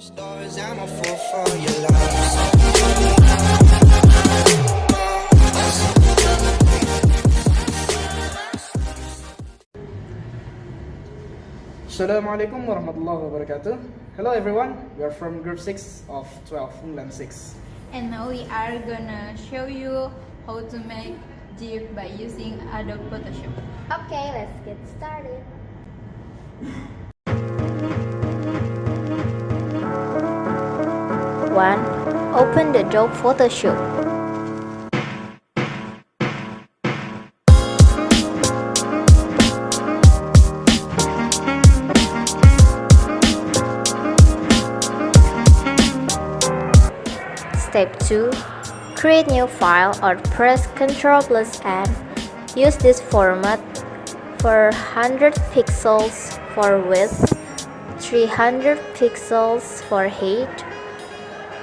Stars, I'm a fool for your love. Assalamualaikum warahmatullahi wabarakatuh. Hello everyone, we are from group 6 of 12, Unggulan 6. And now we are gonna show you how to make GIF by using Adobe Photoshop. Okay, let's get started. One, open the Adobe Photoshop. Step 2. Create new file or press Ctrl+N. Use this format for 100 pixels for width, 300 pixels for height,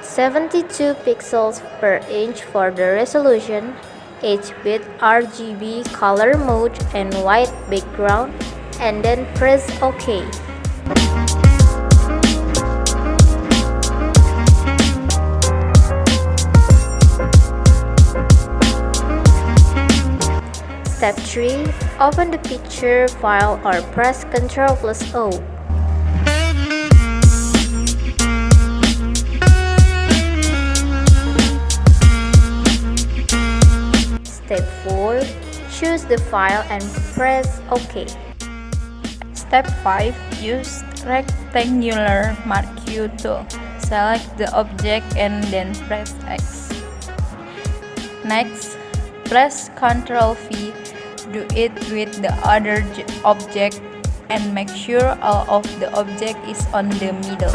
72 pixels per inch for the resolution, 8-bit RGB color mode and white background, and then press OK. Step 3. Open the picture file or press Ctrl+O. Step 4. Choose the file and press OK. Step 5. Use rectangular marquee tool. Select the object and then press X. Next, press Ctrl+V. Do it with the other object and make sure all of the object is on the middle.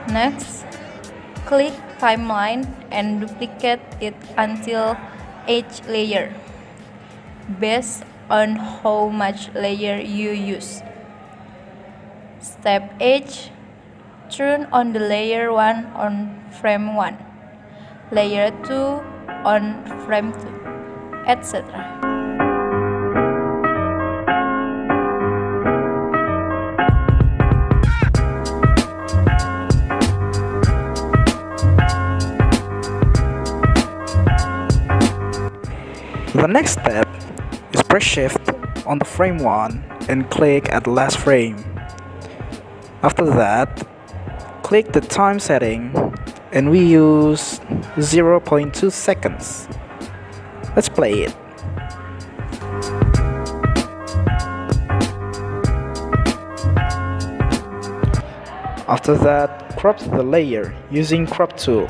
Next, click timeline and duplicate it until each layer, based on how much layer you use. Step 8. Turn on the layer 1 on frame 1, layer 2 on frame 2, etc. The next step is press Shift on the frame 1 and click at the last frame. After that, click the time setting and we use 0.2 seconds. Let's play it. After that, crop the layer using crop tool.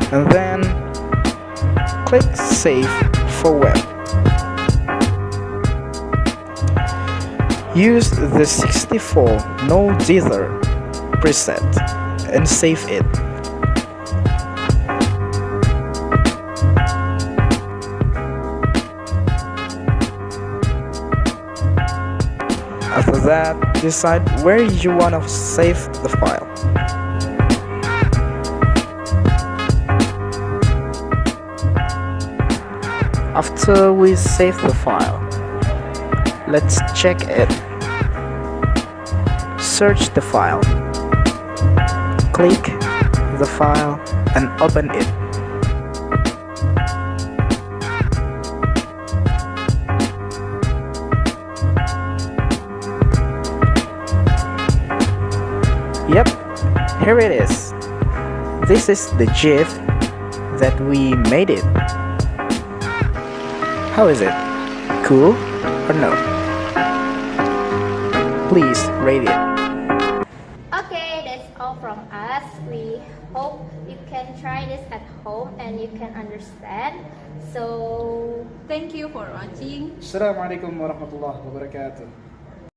And then click Save for Web. Use the 64 No Dither preset and save it. After that, decide where you want to save the file. After we save the file, Let's check it. Search the file. Click the file and open it. Yep, here it is. This is the GIF that we made it. How is it? Cool or no? Please rate it. Okay, that's all from us. We hope you can try this at home and you can understand. So, Thank you for watching. Assalamualaikum warahmatullahi wabarakatuh.